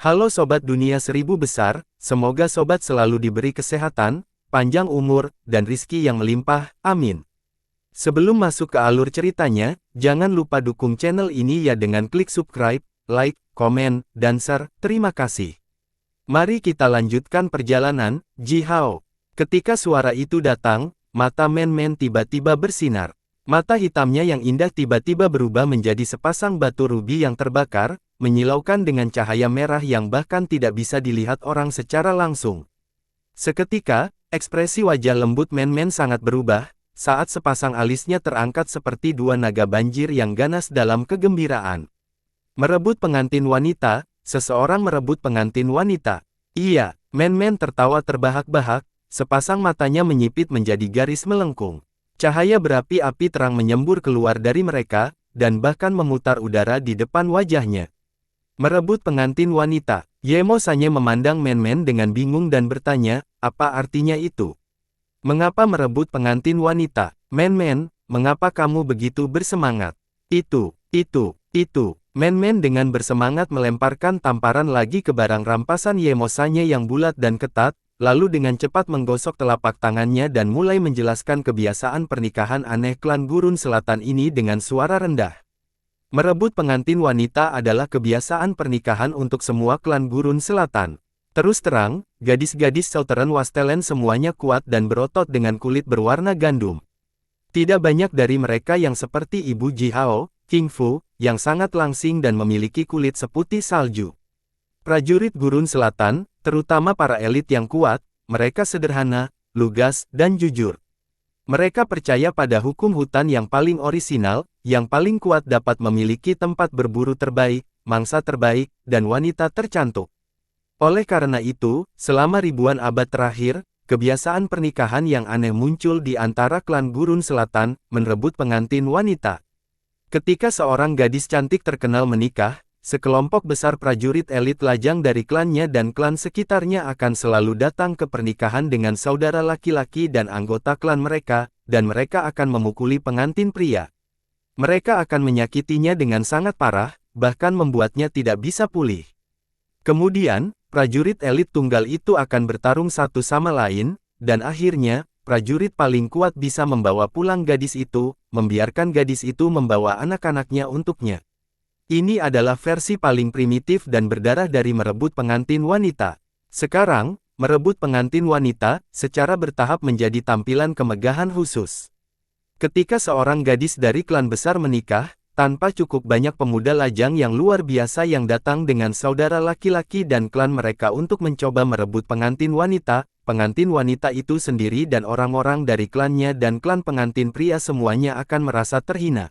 Halo Sobat Dunia Seribu Besar, semoga Sobat selalu diberi kesehatan, panjang umur, dan rizki yang melimpah, amin. Sebelum masuk ke alur ceritanya, jangan lupa dukung channel ini ya dengan klik subscribe, like, komen, dan share, terima kasih. Mari kita lanjutkan perjalanan, Jihao. Ketika suara itu datang, mata Men-Men tiba-tiba bersinar. Mata hitamnya yang indah tiba-tiba berubah menjadi sepasang batu rubi yang terbakar, menyilaukan dengan cahaya merah yang bahkan tidak bisa dilihat orang secara langsung. Seketika, ekspresi wajah lembut Men-Men sangat berubah, saat sepasang alisnya terangkat seperti dua naga banjir yang ganas dalam kegembiraan. Merebut pengantin wanita, seseorang merebut pengantin wanita. Iya, Men-Men tertawa terbahak-bahak, sepasang matanya menyipit menjadi garis melengkung. Cahaya berapi-api terang menyembur keluar dari mereka, dan bahkan memutar udara di depan wajahnya. Merebut pengantin wanita. Yemo Sanye memandang Men-Men dengan bingung dan bertanya, apa artinya itu? Mengapa merebut pengantin wanita? Men-Men, mengapa kamu begitu bersemangat? Itu. Men-Men dengan bersemangat melemparkan tamparan lagi ke barang rampasan Yemo Sanye yang bulat dan ketat, lalu dengan cepat menggosok telapak tangannya dan mulai menjelaskan kebiasaan pernikahan aneh klan Gurun Selatan ini dengan suara rendah. Merebut pengantin wanita adalah kebiasaan pernikahan untuk semua klan Gurun Selatan. Terus terang, gadis-gadis Southern Wastelen semuanya kuat dan berotot dengan kulit berwarna gandum. Tidak banyak dari mereka yang seperti Ibu Jihao, King Fu, yang sangat langsing dan memiliki kulit seputih salju. Prajurit Gurun Selatan, terutama para elit yang kuat, mereka sederhana, lugas, dan jujur. Mereka percaya pada hukum hutan yang paling orisinal, yang paling kuat dapat memiliki tempat berburu terbaik, mangsa terbaik, dan wanita tercantik. Oleh karena itu, selama ribuan abad terakhir, kebiasaan pernikahan yang aneh muncul di antara klan Gurun Selatan, merebut pengantin wanita. Ketika seorang gadis cantik terkenal menikah, sekelompok besar prajurit elit lajang dari klannya dan klan sekitarnya akan selalu datang ke pernikahan dengan saudara laki-laki dan anggota klan mereka, dan mereka akan memukuli pengantin pria. Mereka akan menyakitinya dengan sangat parah, bahkan membuatnya tidak bisa pulih. Kemudian, prajurit elit tunggal itu akan bertarung satu sama lain, dan akhirnya, prajurit paling kuat bisa membawa pulang gadis itu, membiarkan gadis itu membawa anak-anaknya untuknya. Ini adalah versi paling primitif dan berdarah dari merebut pengantin wanita. Sekarang, merebut pengantin wanita, secara bertahap menjadi tampilan kemegahan khusus. Ketika seorang gadis dari klan besar menikah, tanpa cukup banyak pemuda lajang yang luar biasa yang datang dengan saudara laki-laki dan klan mereka untuk mencoba merebut pengantin wanita itu sendiri dan orang-orang dari klannya dan klan pengantin pria semuanya akan merasa terhina.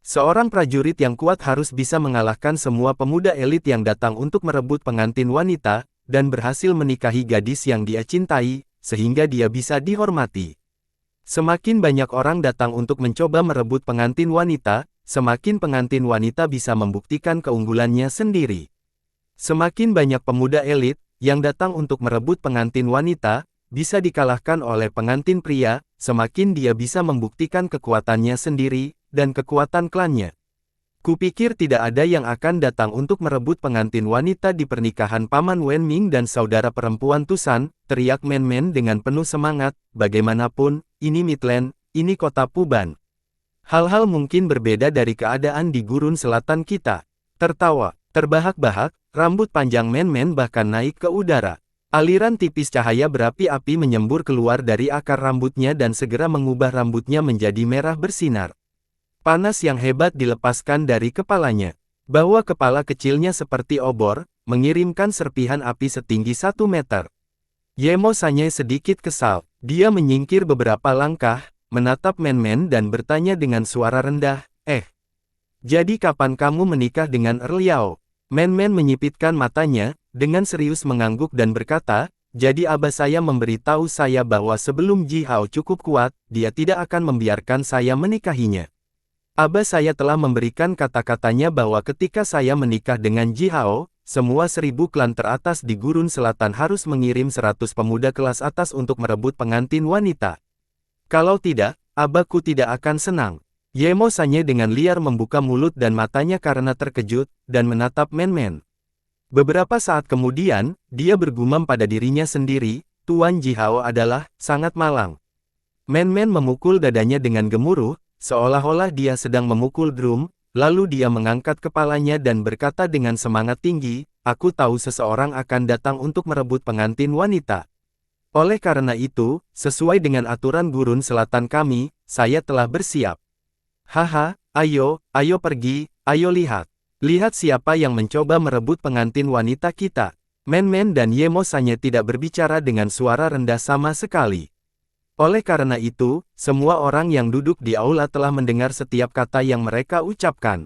Seorang prajurit yang kuat harus bisa mengalahkan semua pemuda elit yang datang untuk merebut pengantin wanita, dan berhasil menikahi gadis yang dia cintai, sehingga dia bisa dihormati. Semakin banyak orang datang untuk mencoba merebut pengantin wanita, semakin pengantin wanita bisa membuktikan keunggulannya sendiri. Semakin banyak pemuda elit, yang datang untuk merebut pengantin wanita, bisa dikalahkan oleh pengantin pria, semakin dia bisa membuktikan kekuatannya sendiri, dan kekuatan klannya. Kupikir tidak ada yang akan datang untuk merebut pengantin wanita di pernikahan Paman Wen Ming dan saudara perempuan Tusan, teriak Men-Men dengan penuh semangat, bagaimanapun, ini Midland, ini kota Puban. Hal-hal mungkin berbeda dari keadaan di Gurun Selatan kita. Tertawa, terbahak-bahak, rambut panjang Men-Men bahkan naik ke udara. Aliran tipis cahaya berapi-api menyembur keluar dari akar rambutnya dan segera mengubah rambutnya menjadi merah bersinar. Panas yang hebat dilepaskan dari kepalanya. Bahwa kepala kecilnya seperti obor, mengirimkan serpihan api setinggi 1 meter. Yemo Sanye sedikit kesal. Dia menyingkir beberapa langkah, menatap Men-Men dan bertanya dengan suara rendah, jadi kapan kamu menikah dengan Erliao? Men-Men menyipitkan matanya, dengan serius mengangguk dan berkata, jadi abah saya memberitahu saya bahwa sebelum Jihao cukup kuat, dia tidak akan membiarkan saya menikahinya. Abah saya telah memberikan kata-katanya bahwa ketika saya menikah dengan Jihao, semua 1000 klan teratas di Gurun Selatan harus mengirim 100 pemuda kelas atas untuk merebut pengantin wanita. Kalau tidak, abahku tidak akan senang. Yemo Sanye dengan liar membuka mulut dan matanya karena terkejut, dan menatap Men-Men. Beberapa saat kemudian, dia bergumam pada dirinya sendiri, Tuan Jihao adalah sangat malang. Man-Man memukul dadanya dengan gemuruh, seolah-olah dia sedang memukul drum, lalu dia mengangkat kepalanya dan berkata dengan semangat tinggi, "Aku tahu seseorang akan datang untuk merebut pengantin wanita. Oleh karena itu, sesuai dengan aturan gurun selatan kami, saya telah bersiap. Haha, ayo pergi, ayo lihat. Lihat siapa yang mencoba merebut pengantin wanita kita." Man-Man dan Yemo Sanye tidak berbicara dengan suara rendah sama sekali. Oleh karena itu, semua orang yang duduk di aula telah mendengar setiap kata yang mereka ucapkan.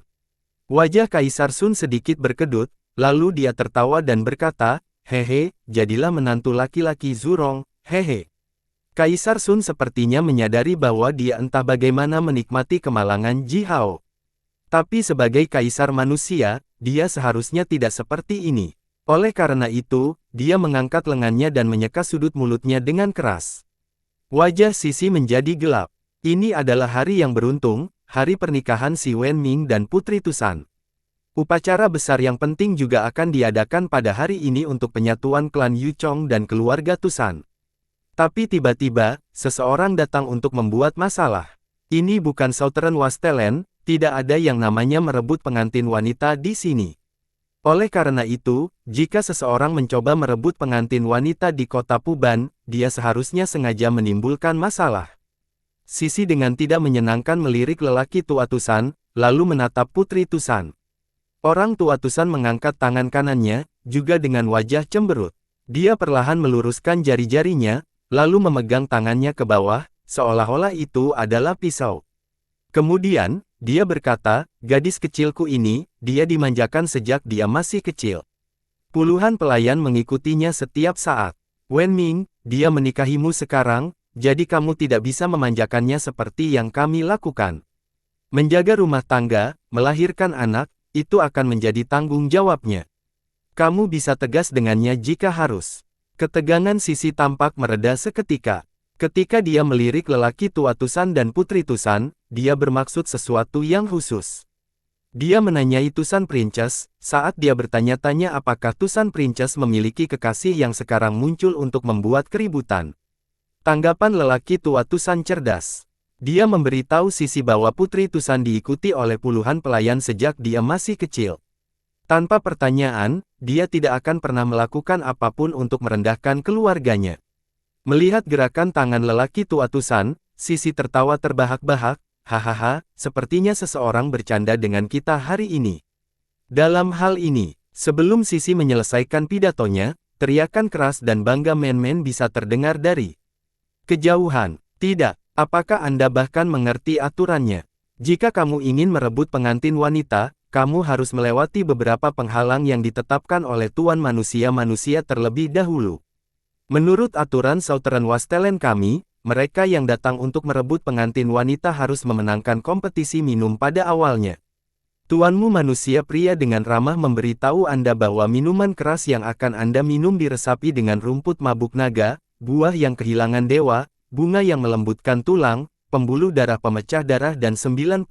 Wajah Kaisar Sun sedikit berkedut, lalu dia tertawa dan berkata, "Hehe, jadilah menantu laki-laki Zurong, hehe." Kaisar Sun sepertinya menyadari bahwa dia entah bagaimana menikmati kemalangan Jihao. Tapi sebagai kaisar manusia, dia seharusnya tidak seperti ini. Oleh karena itu, dia mengangkat lengannya dan menyeka sudut mulutnya dengan keras. Wajah Sisi menjadi gelap. Ini adalah hari yang beruntung, hari pernikahan si Wen Ming dan Putri Tusan. Upacara besar yang penting juga akan diadakan pada hari ini untuk penyatuan klan Yu Chong dan keluarga Tusan. Tapi tiba-tiba, seseorang datang untuk membuat masalah. Ini bukan Southern Wastelen, tidak ada yang namanya merebut pengantin wanita di sini. Oleh karena itu, jika seseorang mencoba merebut pengantin wanita di kota Puban, dia seharusnya sengaja menimbulkan masalah. Sisi dengan tidak menyenangkan melirik lelaki tua Tusan, lalu menatap Putri Tusan. Orang tua Tusan mengangkat tangan kanannya, juga dengan wajah cemberut. Dia perlahan meluruskan jari-jarinya, lalu memegang tangannya ke bawah, seolah-olah itu adalah pisau. Kemudian, dia berkata, "Gadis kecilku ini, dia dimanjakan sejak dia masih kecil. Puluhan pelayan mengikutinya setiap saat. Wen Ming, dia menikahimu sekarang, jadi kamu tidak bisa memanjakannya seperti yang kami lakukan. Menjaga rumah tangga, melahirkan anak, itu akan menjadi tanggung jawabnya. Kamu bisa tegas dengannya jika harus." Ketegangan Sisi tampak mereda seketika. Ketika dia melirik lelaki tua Tusan dan Putri Tusan, dia bermaksud sesuatu yang khusus. Dia menanyai Tusan Princess, saat dia bertanya-tanya apakah Tusan Princess memiliki kekasih yang sekarang muncul untuk membuat keributan. Tanggapan lelaki tua Tusan cerdas. Dia memberitahu Sisi bahwa Putri Tusan diikuti oleh puluhan pelayan sejak dia masih kecil. Tanpa pertanyaan, dia tidak akan pernah melakukan apapun untuk merendahkan keluarganya. Melihat gerakan tangan lelaki tua Tusan, Sisi tertawa terbahak-bahak, "Hahaha, sepertinya seseorang bercanda dengan kita hari ini." Dalam hal ini, sebelum Sisi menyelesaikan pidatonya, teriakan keras dan bangga Man-Man bisa terdengar dari kejauhan. "Tidak, apakah Anda bahkan mengerti aturannya? Jika kamu ingin merebut pengantin wanita, kamu harus melewati beberapa penghalang yang ditetapkan oleh Tuan Manusia-manusia terlebih dahulu. Menurut aturan Southern Wastelen kami, mereka yang datang untuk merebut pengantin wanita harus memenangkan kompetisi minum pada awalnya. Tuanmu manusia pria dengan ramah memberitahu Anda bahwa minuman keras yang akan Anda minum diresapi dengan rumput mabuk naga, buah yang kehilangan dewa, bunga yang melembutkan tulang, pembuluh darah pemecah darah dan 95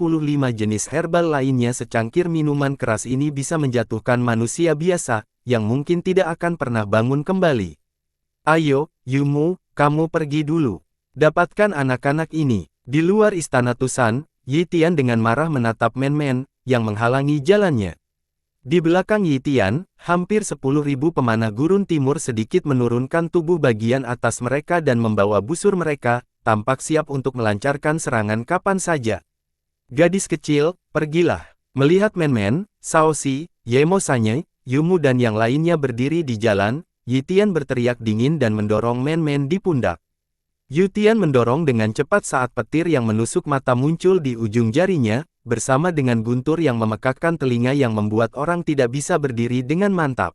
jenis herbal lainnya. Secangkir minuman keras ini bisa menjatuhkan manusia biasa, yang mungkin tidak akan pernah bangun kembali. Ayo, Yumu, kamu pergi dulu. Dapatkan anak-anak ini." Di luar istana Tusan, Yi Tian dengan marah menatap Man-Man, yang menghalangi jalannya. Di belakang Yi Tian, hampir 10.000 pemanah gurun timur sedikit menurunkan tubuh bagian atas mereka dan membawa busur mereka, tampak siap untuk melancarkan serangan kapan saja. "Gadis kecil, pergilah." Melihat Man-Man, Shao Si, Yemo Sanye, Yumu dan yang lainnya berdiri di jalan, Yi Tian berteriak dingin dan mendorong Man-Man di pundak. Yi Tian mendorong dengan cepat saat petir yang menusuk mata muncul di ujung jarinya, bersama dengan guntur yang memekakkan telinga yang membuat orang tidak bisa berdiri dengan mantap.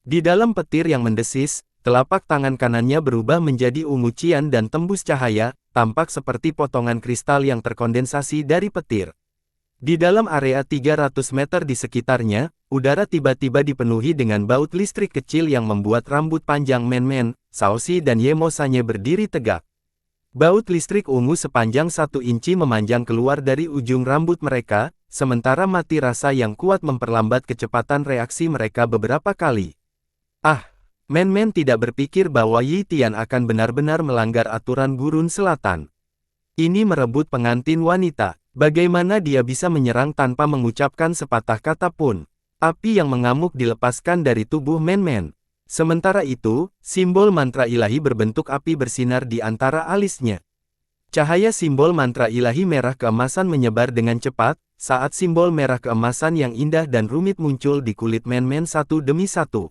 Di dalam petir yang mendesis, telapak tangan kanannya berubah menjadi ungu cian dan tembus cahaya, tampak seperti potongan kristal yang terkondensasi dari petir. Di dalam area 300 meter di sekitarnya, udara tiba-tiba dipenuhi dengan baut listrik kecil yang membuat rambut panjang Man-Man, Shao Si dan Yemo Sanye berdiri tegak. Baut listrik ungu sepanjang 1 inci memanjang keluar dari ujung rambut mereka, sementara mati rasa yang kuat memperlambat kecepatan reaksi mereka beberapa kali. Ah, Men-Men tidak berpikir bahwa Yi Tian akan benar-benar melanggar aturan Gurun Selatan. Ini merebut pengantin wanita. Bagaimana dia bisa menyerang tanpa mengucapkan sepatah kata pun? Api yang mengamuk dilepaskan dari tubuh Men-Men. Sementara itu, simbol mantra ilahi berbentuk api bersinar di antara alisnya. Cahaya simbol mantra ilahi merah keemasan menyebar dengan cepat, saat simbol merah keemasan yang indah dan rumit muncul di kulit Men-Men satu demi satu.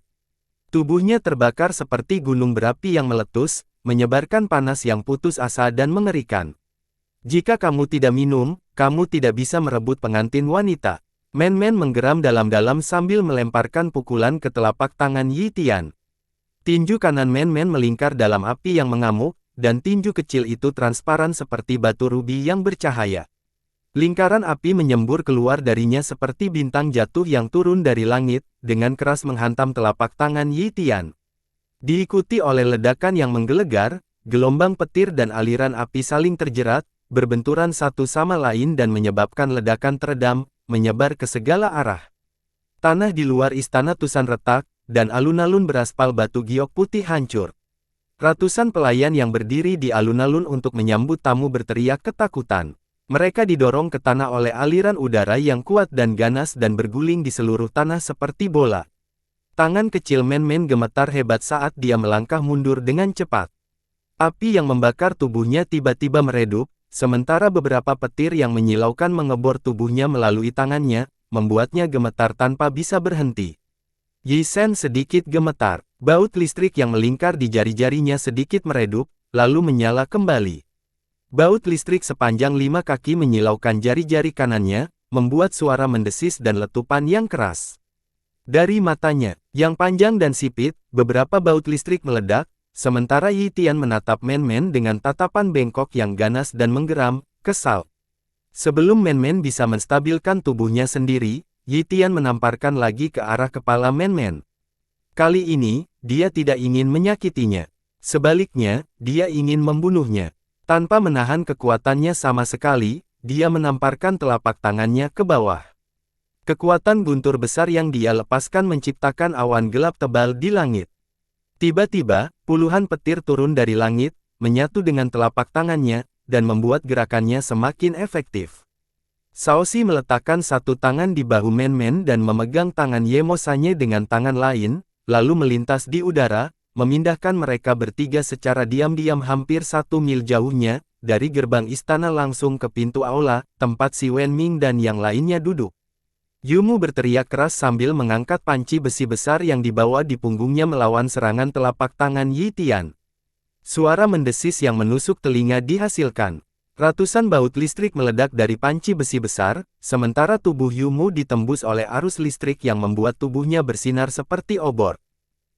Tubuhnya terbakar seperti gunung berapi yang meletus, menyebarkan panas yang putus asa dan mengerikan. Jika kamu tidak minum, kamu tidak bisa merebut pengantin wanita. Men-Men menggeram dalam-dalam sambil melemparkan pukulan ke telapak tangan Yi Tian. Tinju kanan Men-Men melingkar dalam api yang mengamuk, dan tinju kecil itu transparan seperti batu rubi yang bercahaya. Lingkaran api menyembur keluar darinya seperti bintang jatuh yang turun dari langit, dengan keras menghantam telapak tangan Yi Tian. Diikuti oleh ledakan yang menggelegar, gelombang petir dan aliran api saling terjerat, berbenturan satu sama lain dan menyebabkan ledakan teredam, menyebar ke segala arah. Tanah di luar istana Tusan retak, dan alun-alun beraspal batu giok putih hancur. Ratusan pelayan yang berdiri di alun-alun untuk menyambut tamu berteriak ketakutan. Mereka didorong ke tanah oleh aliran udara yang kuat dan ganas dan berguling di seluruh tanah seperti bola. Tangan kecil Men-Men gemetar hebat saat dia melangkah mundur dengan cepat. Api yang membakar tubuhnya tiba-tiba meredup, sementara beberapa petir yang menyilaukan mengebor tubuhnya melalui tangannya, membuatnya gemetar tanpa bisa berhenti. Yi Shen sedikit gemetar. Baut listrik yang melingkar di jari-jarinya sedikit meredup, lalu menyala kembali. Baut listrik sepanjang 5 kaki menyilaukan jari-jari kanannya, membuat suara mendesis dan letupan yang keras. Dari matanya, yang panjang dan sipit, beberapa baut listrik meledak, sementara Yi Tian menatap Men-Men dengan tatapan bengkok yang ganas dan menggeram, kesal. Sebelum Men-Men bisa menstabilkan tubuhnya sendiri, Yi Tian menamparkan lagi ke arah kepala Men-Men. Kali ini, dia tidak ingin menyakitinya. Sebaliknya, dia ingin membunuhnya. Tanpa menahan kekuatannya sama sekali, dia menamparkan telapak tangannya ke bawah. Kekuatan guntur besar yang dia lepaskan menciptakan awan gelap tebal di langit. Tiba-tiba, puluhan petir turun dari langit, menyatu dengan telapak tangannya, dan membuat gerakannya semakin efektif. Shaoxi meletakkan satu tangan di bahu Men-Men dan memegang tangan Ye Mo Sanye dengan tangan lain, lalu melintas di udara, memindahkan mereka bertiga secara diam-diam hampir 1 mil jauhnya, dari gerbang istana langsung ke pintu aula, tempat si Wenming dan yang lainnya duduk. Yumu berteriak keras sambil mengangkat panci besi besar yang dibawa di punggungnya melawan serangan telapak tangan Yi Tian. Suara mendesis yang menusuk telinga dihasilkan. Ratusan baut listrik meledak dari panci besi besar, sementara tubuh Yumu ditembus oleh arus listrik yang membuat tubuhnya bersinar seperti obor.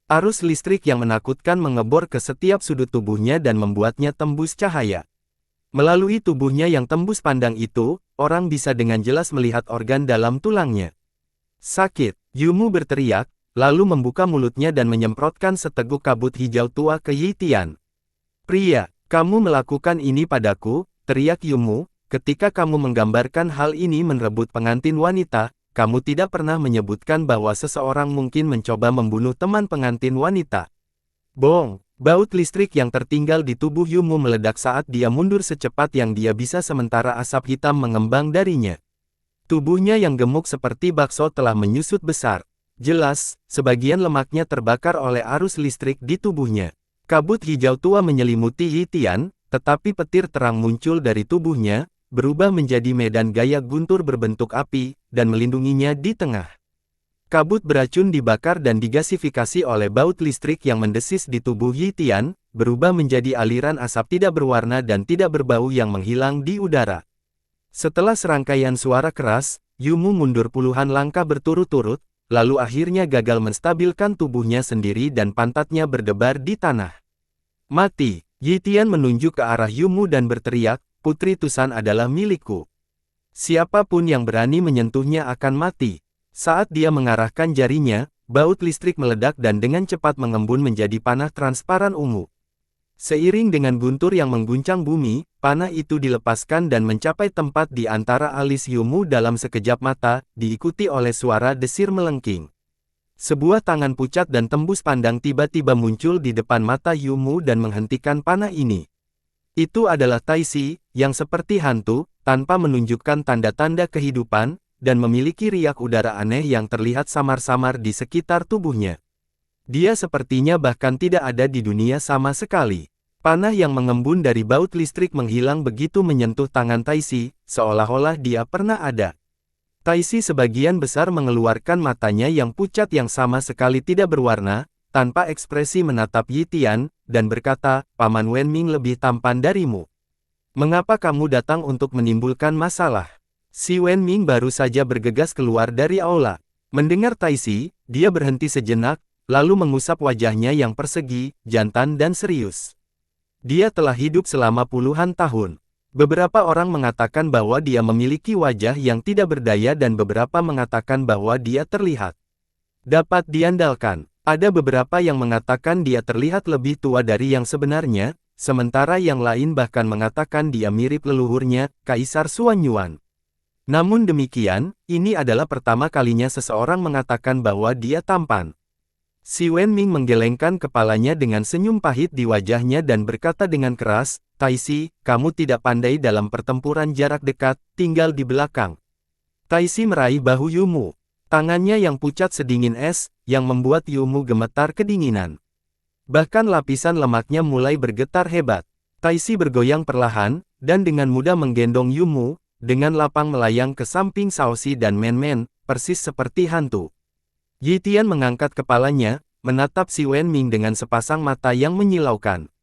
Arus listrik yang menakutkan mengebor ke setiap sudut tubuhnya dan membuatnya tembus cahaya. Melalui tubuhnya yang tembus pandang itu, orang bisa dengan jelas melihat organ dalam tulangnya. Sakit, Yumu berteriak, lalu membuka mulutnya dan menyemprotkan seteguk kabut hijau tua ke Yi Tian. "Pria, kamu melakukan ini padaku," teriak Yumu, "ketika kamu menggambarkan hal ini merebut pengantin wanita, kamu tidak pernah menyebutkan bahwa seseorang mungkin mencoba membunuh teman pengantin wanita." Bong! Baut listrik yang tertinggal di tubuh Yumu meledak saat dia mundur secepat yang dia bisa sementara asap hitam mengembang darinya. Tubuhnya yang gemuk seperti bakso telah menyusut besar. Jelas, sebagian lemaknya terbakar oleh arus listrik di tubuhnya. Kabut hijau tua menyelimuti Yi Tian, tetapi petir terang muncul dari tubuhnya, berubah menjadi medan gaya guntur berbentuk api, dan melindunginya di tengah. Kabut beracun dibakar dan digasifikasi oleh baut listrik yang mendesis di tubuh Yi Tian, berubah menjadi aliran asap tidak berwarna dan tidak berbau yang menghilang di udara. Setelah serangkaian suara keras, Yumu mundur puluhan langkah berturut-turut, lalu akhirnya gagal menstabilkan tubuhnya sendiri dan pantatnya berdebar di tanah. "Mati!" Yi Tian menunjuk ke arah Yumu dan berteriak, "Putri Tusan adalah milikku. Siapapun yang berani menyentuhnya akan mati." Saat dia mengarahkan jarinya, baut listrik meledak dan dengan cepat mengembun menjadi panah transparan ungu. Seiring dengan guntur yang mengguncang bumi, panah itu dilepaskan dan mencapai tempat di antara alis Yumu dalam sekejap mata, diikuti oleh suara desir melengking. Sebuah tangan pucat dan tembus pandang tiba-tiba muncul di depan mata Yumu dan menghentikan panah ini. Itu adalah Taisi, yang seperti hantu, tanpa menunjukkan tanda-tanda kehidupan, dan memiliki riak udara aneh yang terlihat samar-samar di sekitar tubuhnya. Dia sepertinya bahkan tidak ada di dunia sama sekali. Panah yang mengembun dari baut listrik menghilang begitu menyentuh tangan Taisi, seolah-olah dia pernah ada. Taisi sebagian besar mengeluarkan matanya yang pucat yang sama sekali tidak berwarna, tanpa ekspresi menatap Yi Tian, dan berkata, Paman Wenming lebih tampan darimu. Mengapa kamu datang untuk menimbulkan masalah? Si Wenming baru saja bergegas keluar dari aula. Mendengar Taisi, dia berhenti sejenak, lalu mengusap wajahnya yang persegi, jantan dan serius. Dia telah hidup selama puluhan tahun. Beberapa orang mengatakan bahwa dia memiliki wajah yang tidak berdaya dan beberapa mengatakan bahwa dia terlihat dapat diandalkan. Ada beberapa yang mengatakan dia terlihat lebih tua dari yang sebenarnya, sementara yang lain bahkan mengatakan dia mirip leluhurnya, Kaisar Xuanyuan. Namun demikian, ini adalah pertama kalinya seseorang mengatakan bahwa dia tampan. Si Wenming menggelengkan kepalanya dengan senyum pahit di wajahnya dan berkata dengan keras, Taisi, kamu tidak pandai dalam pertempuran jarak dekat, tinggal di belakang. Taisi meraih bahu Yumu. Tangannya yang pucat sedingin es, yang membuat Yumu gemetar kedinginan. Bahkan lapisan lemaknya mulai bergetar hebat. Taisi bergoyang perlahan, dan dengan mudah menggendong Yumu, dengan lapang melayang ke samping Shaoxi dan Men-Men, persis seperti hantu. Yi Tian mengangkat kepalanya, menatap Si Wenming dengan sepasang mata yang menyilaukan.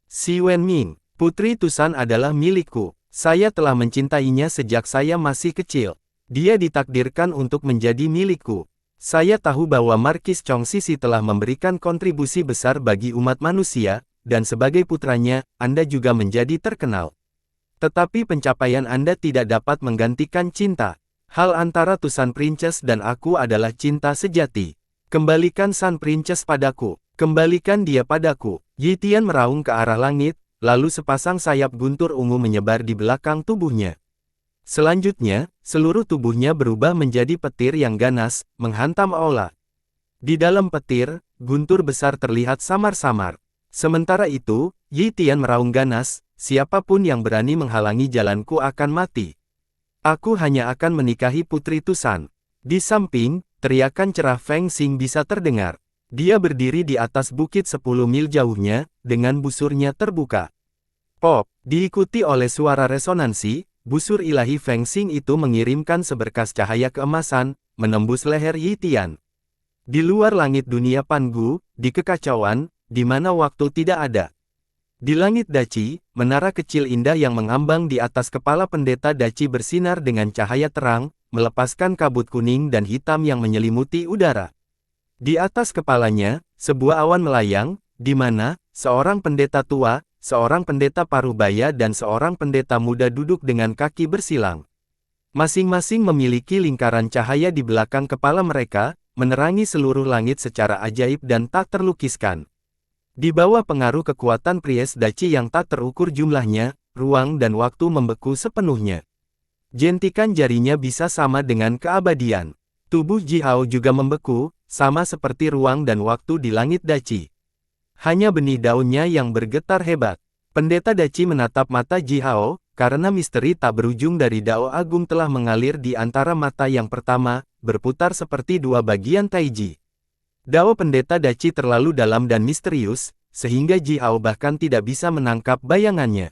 Si Wenming, Putri Tusan adalah milikku. Saya telah mencintainya sejak saya masih kecil. Dia ditakdirkan untuk menjadi milikku. Saya tahu bahwa Markis Chong Sisi telah memberikan kontribusi besar bagi umat manusia, dan sebagai putranya, Anda juga menjadi terkenal. Tetapi pencapaian Anda tidak dapat menggantikan cinta. Hal antara Tusan Princess dan aku adalah cinta sejati. Kembalikan Sun Princess padaku. Kembalikan dia padaku. Yi Tian meraung ke arah langit, lalu sepasang sayap guntur ungu menyebar di belakang tubuhnya. Selanjutnya, seluruh tubuhnya berubah menjadi petir yang ganas, menghantam aula. Di dalam petir, guntur besar terlihat samar-samar. Sementara itu, Yi Tian meraung ganas, siapapun yang berani menghalangi jalanku akan mati. Aku hanya akan menikahi Putri Tusan. Di samping, teriakan cerah Feng Xing bisa terdengar. Dia berdiri di atas bukit 10 mil jauhnya, dengan busurnya terbuka. Pop, diikuti oleh suara resonansi, busur ilahi Feng Xing itu mengirimkan seberkas cahaya keemasan, menembus leher Yi Tian. Di luar langit dunia Pangu, di kekacauan, di mana waktu tidak ada. Di langit Daci, menara kecil indah yang mengambang di atas kepala pendeta Daci bersinar dengan cahaya terang, melepaskan kabut kuning dan hitam yang menyelimuti udara. Di atas kepalanya, sebuah awan melayang, di mana seorang pendeta tua, seorang pendeta parubaya dan seorang pendeta muda duduk dengan kaki bersilang. Masing-masing memiliki lingkaran cahaya di belakang kepala mereka, menerangi seluruh langit secara ajaib dan tak terlukiskan. Di bawah pengaruh kekuatan Priest Daci yang tak terukur jumlahnya, ruang dan waktu membeku sepenuhnya. Jentikan jarinya bisa sama dengan keabadian. Tubuh Ji Hao juga membeku, sama seperti ruang dan waktu di langit Daci. Hanya benih daunnya yang bergetar hebat. Pendeta Daci menatap mata Ji Hao, karena misteri tak berujung dari Dao Agung telah mengalir di antara mata yang pertama, berputar seperti dua bagian taiji. Dao pendeta Daci terlalu dalam dan misterius, sehingga Ji Hao bahkan tidak bisa menangkap bayangannya.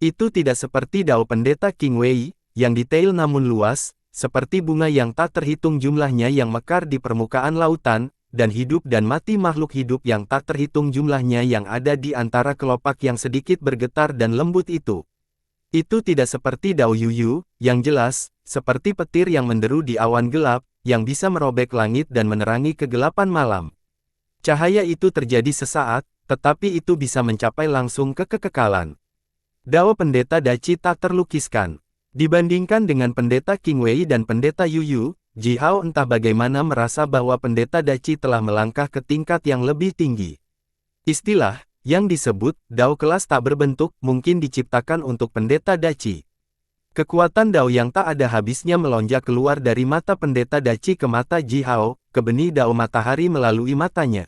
Itu tidak seperti Dao pendeta King Wei, yang detail namun luas, seperti bunga yang tak terhitung jumlahnya yang mekar di permukaan lautan, dan hidup dan mati makhluk hidup yang tak terhitung jumlahnya yang ada di antara kelopak yang sedikit bergetar dan lembut itu. Itu tidak seperti Dao Yuyu, yang jelas, seperti petir yang menderu di awan gelap, yang bisa merobek langit dan menerangi kegelapan malam. Cahaya itu terjadi sesaat, tetapi itu bisa mencapai langsung ke kekekalan. Dao pendeta Daci tak terlukiskan. Dibandingkan dengan pendeta King Wei dan pendeta Yuyu, Ji Hao entah bagaimana merasa bahwa pendeta Daci telah melangkah ke tingkat yang lebih tinggi. Istilah yang disebut Dao kelas tak berbentuk, mungkin diciptakan untuk pendeta Daci. Kekuatan Dao yang tak ada habisnya melonjak keluar dari mata pendeta Daci ke mata Ji Hao, ke benih Dao matahari melalui matanya.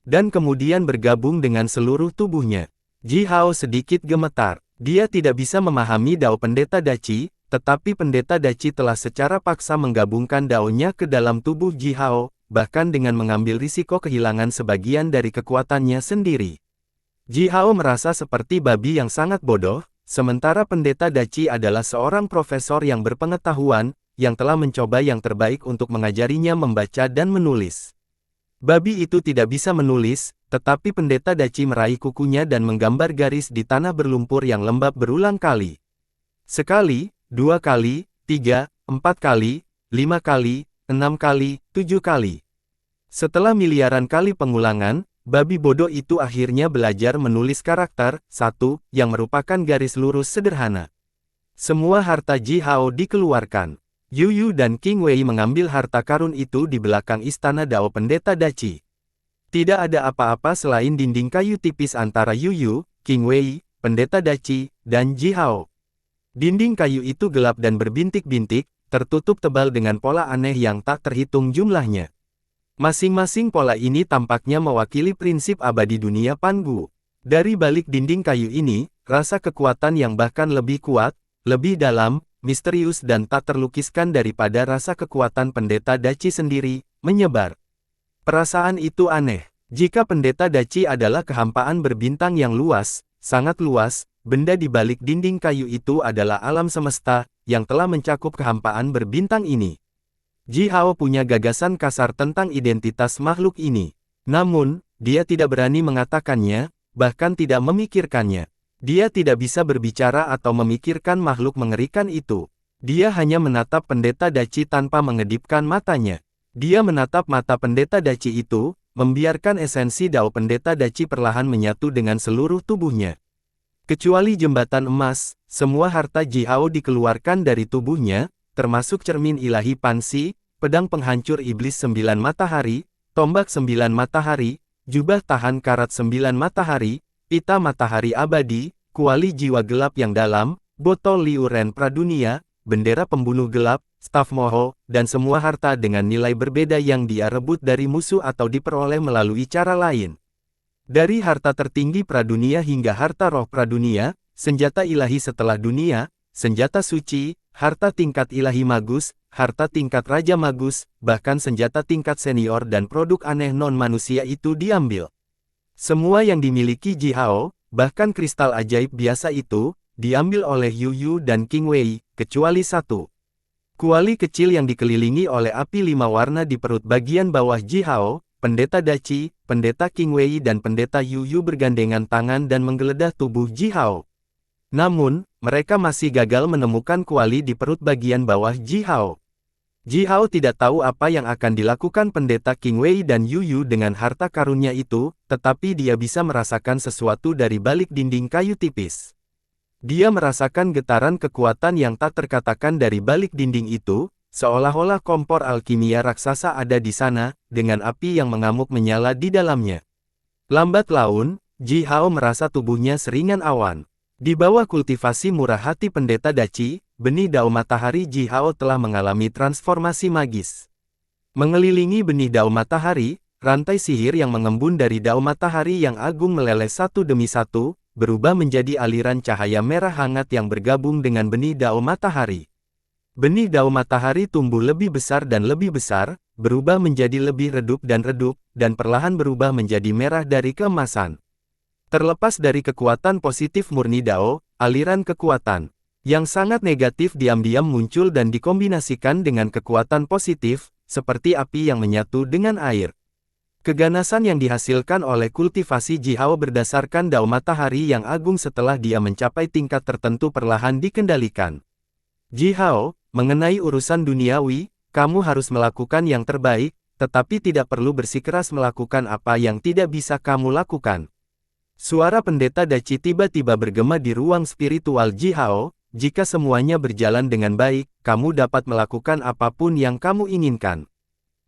Dan kemudian bergabung dengan seluruh tubuhnya. Ji Hao sedikit gemetar. Dia tidak bisa memahami Dao pendeta Daci, tetapi pendeta Daci telah secara paksa menggabungkan Dao-nya ke dalam tubuh Ji Hao, bahkan dengan mengambil risiko kehilangan sebagian dari kekuatannya sendiri. Ji Hao merasa seperti babi yang sangat bodoh, sementara pendeta Daci adalah seorang profesor yang berpengetahuan, yang telah mencoba yang terbaik untuk mengajarinya membaca dan menulis. Babi itu tidak bisa menulis, tetapi pendeta Daci meraih kukunya dan menggambar garis di tanah berlumpur yang lembab berulang kali. Sekali, 2 kali, 3, 4 kali, 5 kali, 6 kali, 7 kali. Setelah miliaran kali pengulangan, babi bodoh itu akhirnya belajar menulis karakter 1, yang merupakan garis lurus sederhana. Semua harta Ji Hao dikeluarkan. Yu Yu dan Qing Wei mengambil harta karun itu di belakang istana Dao pendeta Daci. Tidak ada apa-apa selain dinding kayu tipis antara Yu Yu, Qing Wei, pendeta Daci, dan Ji Hao. Dinding kayu itu gelap dan berbintik-bintik, tertutup tebal dengan pola aneh yang tak terhitung jumlahnya. Masing-masing pola ini tampaknya mewakili prinsip abadi dunia Pangu. Dari balik dinding kayu ini, rasa kekuatan yang bahkan lebih kuat, lebih dalam, misterius dan tak terlukiskan daripada rasa kekuatan pendeta Daci sendiri, menyebar. Perasaan itu aneh. Jika pendeta Daci adalah kehampaan berbintang yang luas, sangat luas, benda di balik dinding kayu itu adalah alam semesta, yang telah mencakup kehampaan berbintang ini. Ji Hao punya gagasan kasar tentang identitas makhluk ini. Namun, dia tidak berani mengatakannya, bahkan tidak memikirkannya. Dia tidak bisa berbicara atau memikirkan makhluk mengerikan itu. Dia hanya menatap pendeta Daci tanpa mengedipkan matanya. Dia menatap mata pendeta Daci itu, membiarkan esensi Dao pendeta Daci perlahan menyatu dengan seluruh tubuhnya. Kecuali jembatan emas, semua harta Ji Hao dikeluarkan dari tubuhnya, termasuk cermin ilahi Pansi, pedang penghancur iblis 9 matahari, tombak 9 matahari, jubah tahan karat 9 matahari, pita matahari abadi, kuali jiwa gelap yang dalam, botol liuren pradunia, bendera pembunuh gelap, staf moho, dan semua harta dengan nilai berbeda yang dia rebut dari musuh atau diperoleh melalui cara lain. Dari harta tertinggi pradunia hingga harta roh pradunia, senjata ilahi setelah dunia, senjata suci, harta tingkat ilahi magus, harta tingkat raja magus, bahkan senjata tingkat senior dan produk aneh non-manusia itu diambil. Semua yang dimiliki Ji Hao, bahkan kristal ajaib biasa itu, diambil oleh Yu Yu dan Qing Wei, kecuali satu. Kuali kecil yang dikelilingi oleh api 5 warna di perut bagian bawah Ji Hao, pendeta Daci, pendeta Qing Wei dan pendeta Yu Yu bergandengan tangan dan menggeledah tubuh Ji Hao. Namun, mereka masih gagal menemukan kuali di perut bagian bawah Ji Hao. Ji Hao tidak tahu apa yang akan dilakukan pendeta Qing Wei dan Yu Yu dengan harta karunnya itu, tetapi dia bisa merasakan sesuatu dari balik dinding kayu tipis. Dia merasakan getaran kekuatan yang tak terkatakan dari balik dinding itu, seolah-olah kompor alkimia raksasa ada di sana, dengan api yang mengamuk menyala di dalamnya. Lambat laun, Ji Hao merasa tubuhnya seringan awan. Di bawah kultivasi murah hati pendeta Daci, benih Dao matahari Ji Hao telah mengalami transformasi magis. Mengelilingi benih Dao matahari, rantai sihir yang mengembun dari Dao matahari yang agung meleleh satu demi satu, berubah menjadi aliran cahaya merah hangat yang bergabung dengan benih Dao matahari. Benih Dao matahari tumbuh lebih besar dan lebih besar, berubah menjadi lebih redup, dan perlahan berubah menjadi merah dari keemasan. Terlepas dari kekuatan positif murni Dao, aliran kekuatan yang sangat negatif diam-diam muncul dan dikombinasikan dengan kekuatan positif, seperti api yang menyatu dengan air. Keganasan yang dihasilkan oleh kultivasi Ji Hao berdasarkan Dao matahari yang agung setelah dia mencapai tingkat tertentu perlahan dikendalikan. Ji Hao, mengenai urusan duniawi, kamu harus melakukan yang terbaik, tetapi tidak perlu bersikeras melakukan apa yang tidak bisa kamu lakukan. Suara pendeta Daci tiba-tiba bergema di ruang spiritual Ji Hao, jika semuanya berjalan dengan baik, kamu dapat melakukan apapun yang kamu inginkan.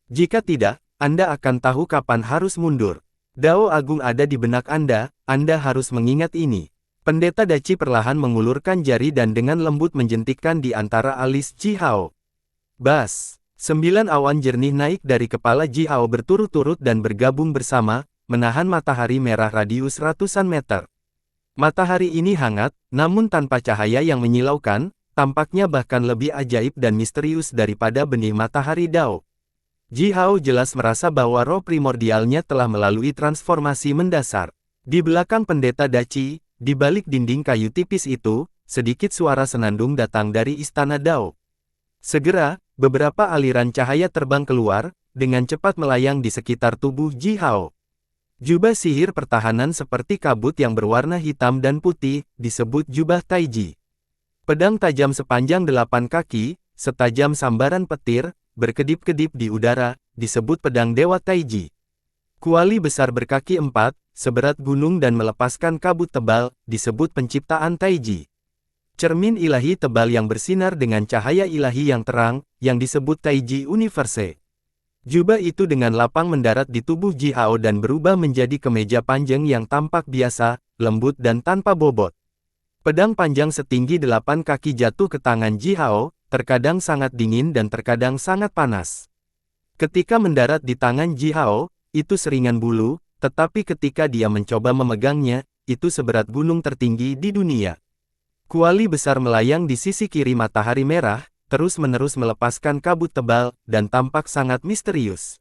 Jika tidak, Anda akan tahu kapan harus mundur. Dao Agung ada di benak Anda harus mengingat ini. Pendeta Daci perlahan mengulurkan jari dan dengan lembut menjentikkan di antara alis Ji Hao. Bas! 9 awan jernih naik dari kepala Ji Hao berturut-turut dan bergabung bersama, menahan matahari merah radius ratusan meter. Matahari ini hangat, namun tanpa cahaya yang menyilaukan, tampaknya bahkan lebih ajaib dan misterius daripada benih matahari Dao. Ji Hao jelas merasa bahwa roh primordialnya telah melalui transformasi mendasar. Di belakang pendeta Daci, di balik dinding kayu tipis itu, sedikit suara senandung datang dari istana Dao. Segera, beberapa aliran cahaya terbang keluar, dengan cepat melayang di sekitar tubuh Ji Hao. Jubah sihir pertahanan seperti kabut yang berwarna hitam dan putih, disebut jubah Taiji. Pedang tajam sepanjang 8 kaki, setajam sambaran petir, berkedip-kedip di udara, disebut pedang Dewa Taiji. Kuali besar berkaki 4, seberat gunung dan melepaskan kabut tebal, disebut penciptaan Taiji. Cermin ilahi tebal yang bersinar dengan cahaya ilahi yang terang, yang disebut Taiji Universe. Jubah itu dengan lapang mendarat di tubuh Ji Hao dan berubah menjadi kemeja panjang yang tampak biasa, lembut dan tanpa bobot. Pedang panjang setinggi 8 kaki jatuh ke tangan Ji Hao, terkadang sangat dingin dan terkadang sangat panas. Ketika mendarat di tangan Ji Hao, itu seringan bulu, tetapi ketika dia mencoba memegangnya, itu seberat gunung tertinggi di dunia. Kuali besar melayang di sisi kiri matahari merah, terus-menerus melepaskan kabut tebal, dan tampak sangat misterius.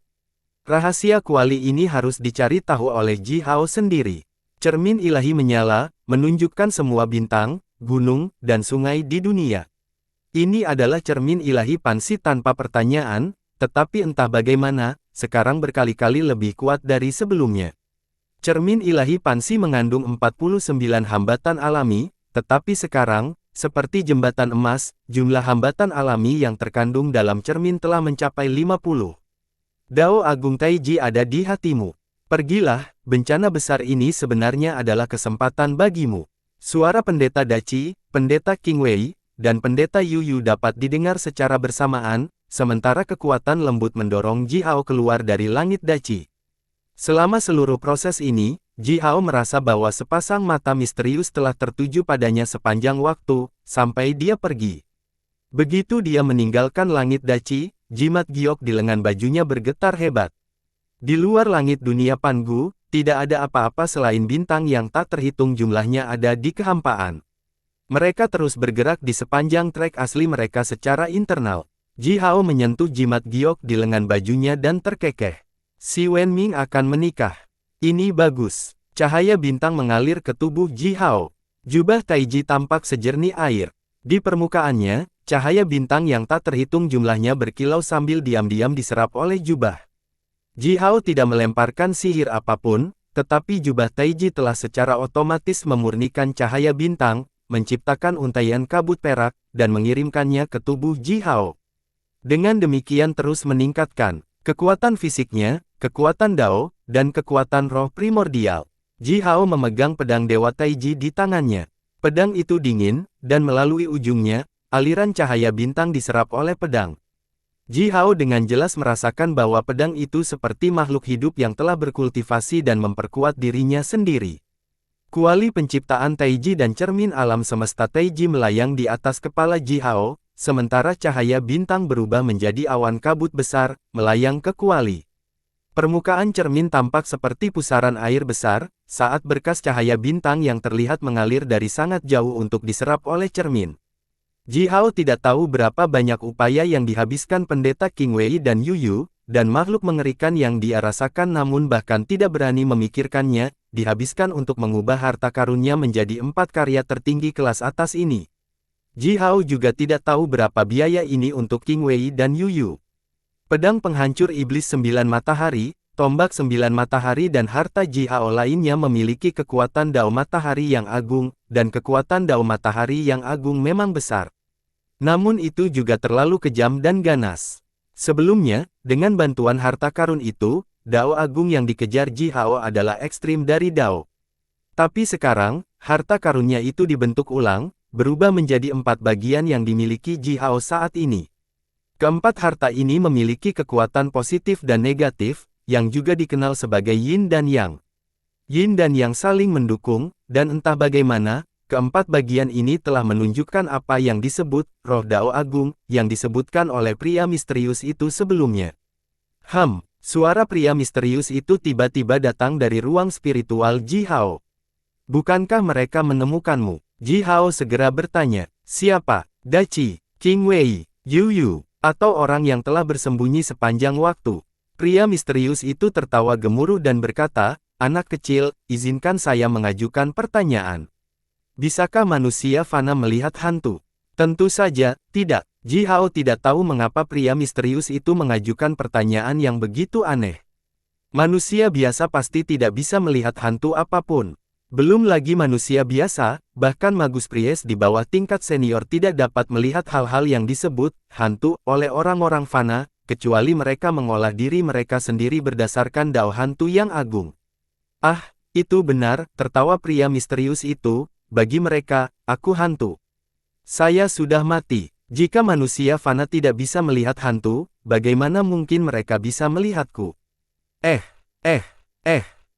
Rahasia kuali ini harus dicari tahu oleh Ji Hao sendiri. Cermin ilahi menyala, menunjukkan semua bintang, gunung, dan sungai di dunia. Ini adalah cermin ilahi Pansi tanpa pertanyaan, tetapi entah bagaimana, sekarang berkali-kali lebih kuat dari sebelumnya. Cermin ilahi Pansi mengandung 49 hambatan alami, tetapi sekarang, seperti jembatan emas, jumlah hambatan alami yang terkandung dalam cermin telah mencapai 50. Dao Agung Taiji ada di hatimu. Pergilah, bencana besar ini sebenarnya adalah kesempatan bagimu. Suara pendeta Daci, pendeta Qing Wei, dan pendeta Yu Yu dapat didengar secara bersamaan, sementara kekuatan lembut mendorong Ji Hao keluar dari langit Daci. Selama seluruh proses ini, Ji Hao merasa bahwa sepasang mata misterius telah tertuju padanya sepanjang waktu, sampai dia pergi. Begitu dia meninggalkan langit Daci, jimat giok di lengan bajunya bergetar hebat. Di luar langit dunia Pangu, tidak ada apa-apa selain bintang yang tak terhitung jumlahnya ada di kehampaan. Mereka terus bergerak di sepanjang trek asli mereka secara internal. Ji Hao menyentuh jimat giok di lengan bajunya dan terkekeh. Si Wenming akan menikah. Ini bagus. Cahaya bintang mengalir ke tubuh Ji Hao. Jubah Taiji tampak sejernih air. Di permukaannya, cahaya bintang yang tak terhitung jumlahnya berkilau sambil diam-diam diserap oleh jubah. Ji Hao tidak melemparkan sihir apapun, tetapi jubah Taiji telah secara otomatis memurnikan cahaya bintang, menciptakan untaian kabut perak, dan mengirimkannya ke tubuh Ji Hao. Dengan demikian terus meningkatkan kekuatan fisiknya, kekuatan Dao, dan kekuatan roh primordial. Ji Hao memegang pedang Dewa Taiji di tangannya. Pedang itu dingin, dan melalui ujungnya, aliran cahaya bintang diserap oleh pedang. Ji Hao dengan jelas merasakan bahwa pedang itu seperti makhluk hidup yang telah berkultivasi dan memperkuat dirinya sendiri. Kuali penciptaan Taiji dan cermin alam semesta Taiji melayang di atas kepala Ji Hao, sementara cahaya bintang berubah menjadi awan kabut besar, melayang ke kuali. Permukaan cermin tampak seperti pusaran air besar, saat berkas cahaya bintang yang terlihat mengalir dari sangat jauh untuk diserap oleh cermin. Ji Hao tidak tahu berapa banyak upaya yang dihabiskan pendeta Qing Wei dan Yu Yu, dan makhluk mengerikan yang dia rasakan namun bahkan tidak berani memikirkannya, dihabiskan untuk mengubah harta karunnya menjadi 4 karya tertinggi kelas atas ini. Ji Hao juga tidak tahu berapa biaya ini untuk Qing Wei dan Yu Yu. Pedang penghancur iblis 9 matahari, tombak 9 matahari dan harta Ji Hao lainnya memiliki kekuatan Dao matahari yang agung, dan kekuatan Dao matahari yang agung memang besar. Namun itu juga terlalu kejam dan ganas. Sebelumnya, dengan bantuan harta karun itu, Dao agung yang dikejar Ji Hao adalah ekstrim dari Dao. Tapi sekarang, harta karunnya itu dibentuk ulang, berubah menjadi 4 bagian yang dimiliki Ji Hao saat ini. Keempat harta ini memiliki kekuatan positif dan negatif, yang juga dikenal sebagai Yin dan Yang. Yin dan Yang saling mendukung, dan entah bagaimana, keempat bagian ini telah menunjukkan apa yang disebut roh Dao Agung, yang disebutkan oleh pria misterius itu sebelumnya. Suara pria misterius itu tiba-tiba datang dari ruang spiritual Ji Hao. Bukankah mereka menemukanmu? Ji Hao segera bertanya. Siapa? Daci, Qing Wei, Yu Yu, atau orang yang telah bersembunyi sepanjang waktu? Pria misterius itu tertawa gemuruh dan berkata, anak kecil, izinkan saya mengajukan pertanyaan. Bisakah manusia fana melihat hantu? Tentu saja, tidak. Ji Hao tidak tahu mengapa pria misterius itu mengajukan pertanyaan yang begitu aneh. Manusia biasa pasti tidak bisa melihat hantu apapun. Belum lagi manusia biasa, bahkan magus Pries di bawah tingkat senior tidak dapat melihat hal-hal yang disebut hantu oleh orang-orang fana, kecuali mereka mengolah diri mereka sendiri berdasarkan dao hantu yang agung. Ah, itu benar, tertawa pria misterius itu. Bagi mereka, aku hantu. Saya sudah mati. Jika manusia fana tidak bisa melihat hantu, bagaimana mungkin mereka bisa melihatku?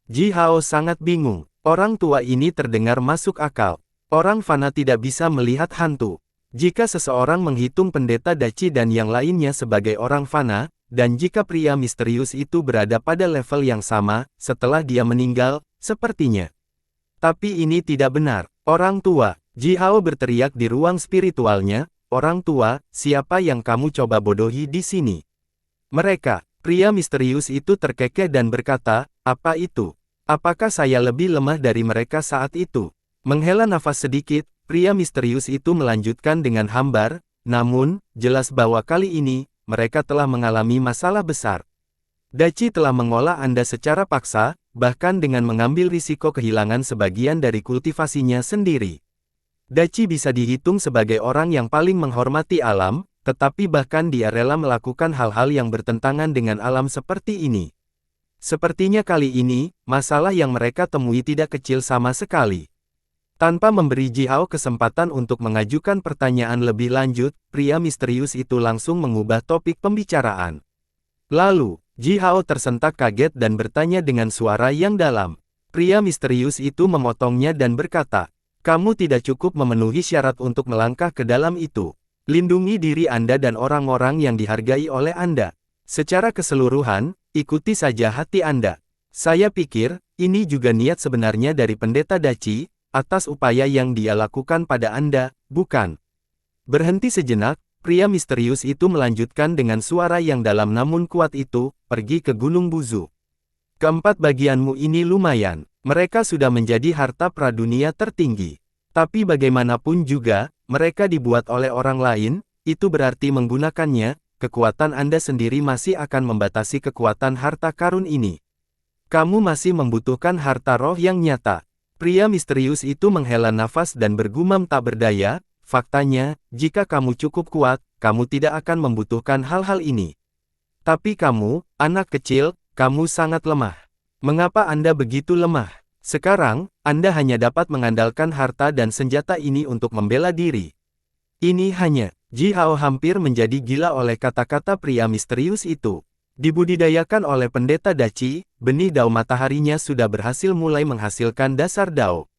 Ji Hao sangat bingung. Orang tua ini terdengar masuk akal. Orang fana tidak bisa melihat hantu. Jika seseorang menghitung pendeta Daci dan yang lainnya sebagai orang fana, dan jika pria misterius itu berada pada level yang sama, setelah dia meninggal, sepertinya. Tapi ini tidak benar. Orang tua, Ji Hao berteriak di ruang spiritualnya, orang tua, siapa yang kamu coba bodohi di sini? Mereka, pria misterius itu terkekeh dan berkata, apa itu? Apakah saya lebih lemah dari mereka saat itu? Menghela nafas sedikit, pria misterius itu melanjutkan dengan hambar, namun, jelas bahwa kali ini, mereka telah mengalami masalah besar. Daci telah mengolah Anda secara paksa, bahkan dengan mengambil risiko kehilangan sebagian dari kultivasinya sendiri. Daci bisa dihitung sebagai orang yang paling menghormati alam, tetapi bahkan dia rela melakukan hal-hal yang bertentangan dengan alam seperti ini. Sepertinya kali ini, masalah yang mereka temui tidak kecil sama sekali. Tanpa memberi Ji Hao kesempatan untuk mengajukan pertanyaan lebih lanjut, pria misterius itu langsung mengubah topik pembicaraan. Lalu, Ji Hao tersentak kaget dan bertanya dengan suara yang dalam. Pria misterius itu memotongnya dan berkata, kamu tidak cukup memenuhi syarat untuk melangkah ke dalam itu. Lindungi diri Anda dan orang-orang yang dihargai oleh Anda. Secara keseluruhan, ikuti saja hati Anda. Saya pikir, ini juga niat sebenarnya dari pendeta Daci, atas upaya yang dia lakukan pada Anda, bukan? Berhenti sejenak, pria misterius itu melanjutkan dengan suara yang dalam namun kuat itu, pergi ke Gunung Buzu. Keempat bagianmu ini lumayan, mereka sudah menjadi harta pradunia tertinggi. Tapi bagaimanapun juga, mereka dibuat oleh orang lain, itu berarti menggunakannya, kekuatan Anda sendiri masih akan membatasi kekuatan harta karun ini. Kamu masih membutuhkan harta roh yang nyata. Pria misterius itu menghela nafas dan bergumam tak berdaya, faktanya, jika kamu cukup kuat, kamu tidak akan membutuhkan hal-hal ini. Tapi kamu, anak kecil, kamu sangat lemah. Mengapa Anda begitu lemah? Sekarang, Anda hanya dapat mengandalkan harta dan senjata ini untuk membela diri. Ini hanya, Ji Hao hampir menjadi gila oleh kata-kata pria misterius itu. Dibudidayakan oleh pendeta Daci, benih dao mataharinya sudah berhasil mulai menghasilkan dasar dao.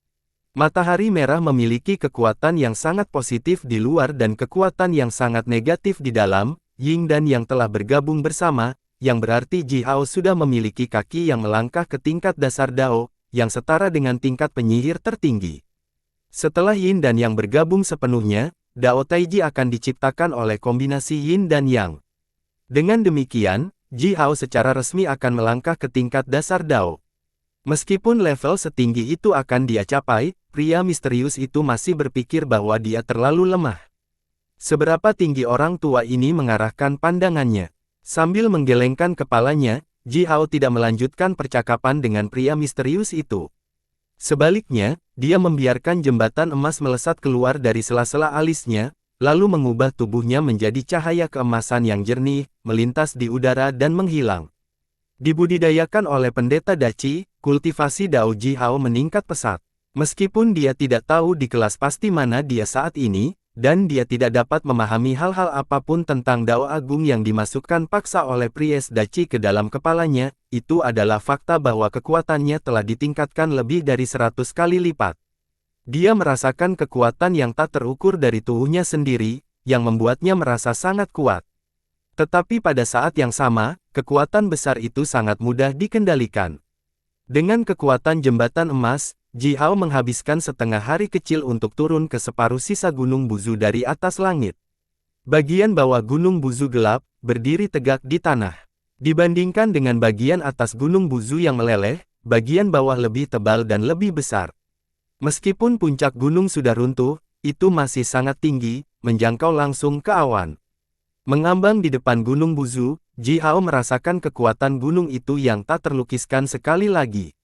Matahari merah memiliki kekuatan yang sangat positif di luar dan kekuatan yang sangat negatif di dalam, Yin dan Yang telah bergabung bersama, yang berarti Ji Hao sudah memiliki kaki yang melangkah ke tingkat dasar dao, yang setara dengan tingkat penyihir tertinggi. Setelah Yin dan Yang bergabung sepenuhnya, Dao Taiji akan diciptakan oleh kombinasi Yin dan Yang. Dengan demikian, Ji Hao secara resmi akan melangkah ke tingkat dasar dao. Meskipun level setinggi itu akan dia capai, pria misterius itu masih berpikir bahwa dia terlalu lemah. Seberapa tinggi orang tua ini mengarahkan pandangannya. Sambil menggelengkan kepalanya, Ji Hao tidak melanjutkan percakapan dengan pria misterius itu. Sebaliknya, dia membiarkan jembatan emas melesat keluar dari sela-sela alisnya, lalu mengubah tubuhnya menjadi cahaya keemasan yang jernih, melintas di udara dan menghilang. Dibudidayakan oleh pendeta Daci, kultivasi Dao Ji Hao meningkat pesat. Meskipun dia tidak tahu di kelas pasti mana dia saat ini, dan dia tidak dapat memahami hal-hal apapun tentang Dao Agung yang dimasukkan paksa oleh Pries Daci ke dalam kepalanya. Itu adalah fakta bahwa kekuatannya telah ditingkatkan lebih dari 100 kali lipat. Dia merasakan kekuatan yang tak terukur dari tubuhnya sendiri, yang membuatnya merasa sangat kuat. Tetapi pada saat yang sama, kekuatan besar itu sangat mudah dikendalikan. Dengan kekuatan jembatan emas, Ji Hao menghabiskan setengah hari kecil untuk turun ke separuh sisa Gunung Buzu dari atas langit. Bagian bawah Gunung Buzu gelap, berdiri tegak di tanah. Dibandingkan dengan bagian atas Gunung Buzu yang meleleh, bagian bawah lebih tebal dan lebih besar. Meskipun puncak gunung sudah runtuh, itu masih sangat tinggi, menjangkau langsung ke awan. Mengambang di depan Gunung Buzu, Ji Hao merasakan kekuatan gunung itu yang tak terlukiskan sekali lagi.